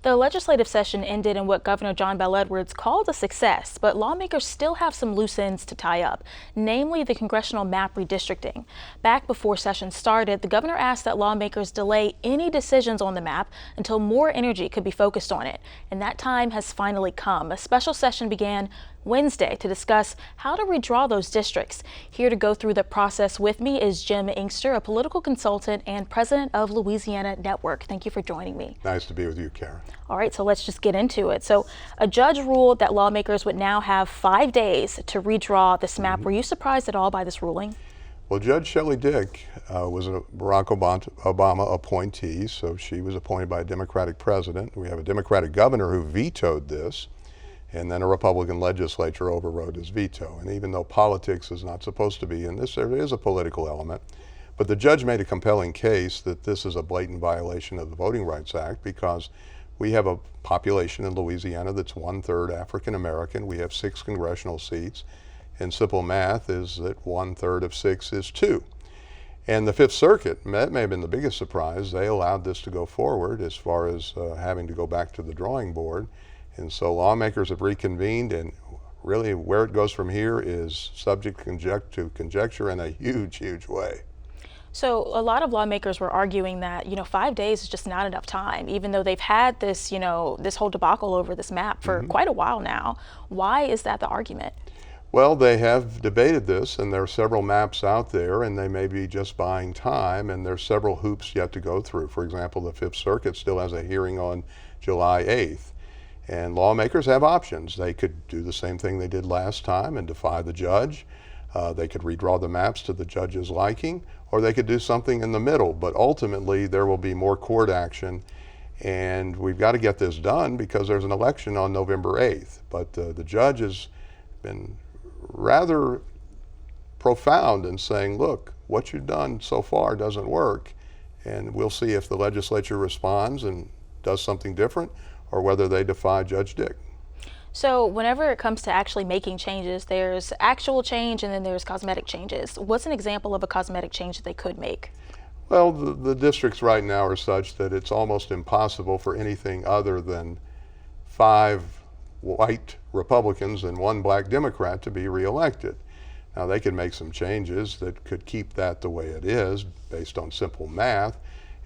The legislative session ended in what Governor John Bel Edwards called a success, but lawmakers still have some loose ends to tie up, namely the congressional map redistricting. Back before session started, the governor asked that lawmakers delay any decisions on the map until more energy could be focused on it. And that time has finally come. A special session began Wednesday to discuss how to redraw those districts. Here to go through the process with me is Jim Inkster, a political consultant and president of Louisiana Network. Thank you for joining me. Nice to be with you, Karen. All right, so let's just get into it. So a judge ruled that lawmakers would now have 5 days to redraw this map. Were you surprised at all by this ruling? Well, Judge Shelley Dick was a Barack Obama appointee, so she was appointed by a Democratic president. We have a Democratic governor who vetoed this, and then a Republican legislature overrode his veto. And even though politics is not supposed to be in this, there is a political element. But the judge made a compelling case that this is a blatant violation of the Voting Rights Act because we have a population in Louisiana that's 1/3 African American. We have 6 congressional seats. And simple math is that 1/3 of 6 is 2. And the Fifth Circuit, that may have been the biggest surprise, they allowed this to go forward as far as having to go back to the drawing board. And so lawmakers have reconvened, and really where it goes from here is subject to conjecture in a huge, huge way. So a lot of lawmakers were arguing that, 5 days is just not enough time, even though they've had this, this whole debacle over this map for quite a while now. Why is that the argument? Well, they have debated this, and there are several maps out there, and they may be just buying time, and there's several hoops yet to go through. For example, the Fifth Circuit still has a hearing on July 8th. And lawmakers have options. They could do the same thing they did last time and defy the judge. They could redraw the maps to the judge's liking, or they could do something in the middle. But ultimately, there will be more court action, and we've got to get this done because there's an election on November 8th. But the judge has been rather profound in saying, look, what you've done so far doesn't work, and we'll see if the legislature responds and does something different, or whether they defy Judge Dick. So whenever it comes to actually making changes, there's actual change and then there's cosmetic changes. What's an example of a cosmetic change that they could make? Well, the districts right now are such that it's almost impossible for anything other than 5 white Republicans and 1 black Democrat to be reelected. Now they could make some changes that could keep that the way it is based on simple math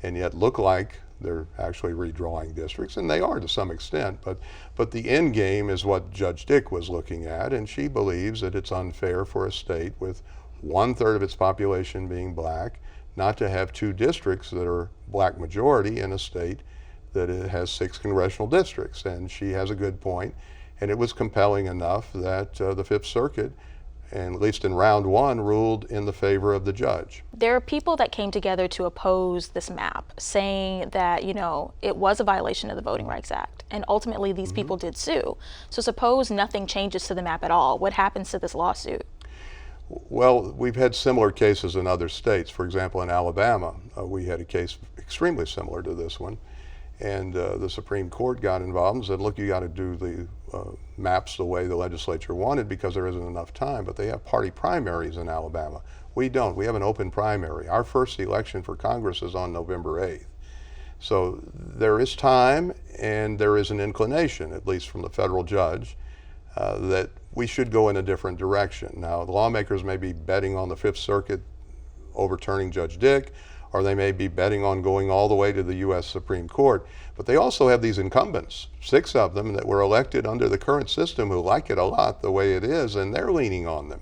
and yet look like they're actually redrawing districts, and they are to some extent, but the end game is what Judge Dick was looking at, and she believes that it's unfair for a state with 1/3 of its population being black not to have 2 districts that are black majority in a state that it has 6 congressional districts. And she has a good point, and it was compelling enough that the Fifth Circuit, and at least in round 1, ruled in the favor of the judge. There are people that came together to oppose this map, saying that, it was a violation of the Voting Rights Act, and ultimately these people did sue. So suppose nothing changes to the map at all. What happens to this lawsuit? Well, we've had similar cases in other states. For example, in Alabama, we had a case extremely similar to this one. And the Supreme Court got involved and said, look, you got to do the maps the way the legislature wanted because there isn't enough time. But they have party primaries in Alabama. We don't. We have an open primary. Our first election for Congress is on November 8th. So there is time, and there is an inclination, at least from the federal judge, that we should go in a different direction. Now, the lawmakers may be betting on the Fifth Circuit overturning Judge Dick, or they may be betting on going all the way to the U.S. Supreme Court. But they also have these incumbents, 6 of them that were elected under the current system who like it a lot the way it is, and they're leaning on them.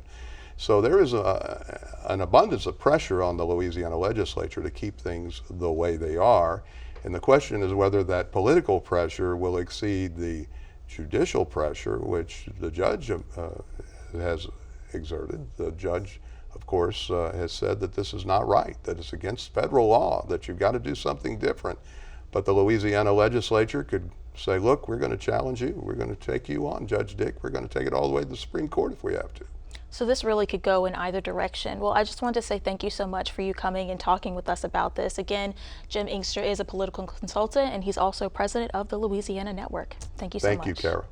So there is an abundance of pressure on the Louisiana legislature to keep things the way they are. And the question is whether that political pressure will exceed the judicial pressure, which the judge has exerted. The judge, of course, has said that this is not right, that it's against federal law, that you've got to do something different. But the Louisiana legislature could say, look, we're going to challenge you. We're going to take you on, Judge Dick. We're going to take it all the way to the Supreme Court if we have to. So this really could go in either direction. Well, I just wanted to say thank you so much for you coming and talking with us about this. Again, Jim Inkster is a political consultant, and he's also president of the Louisiana Network. Thank you so much. Thank you, Kara.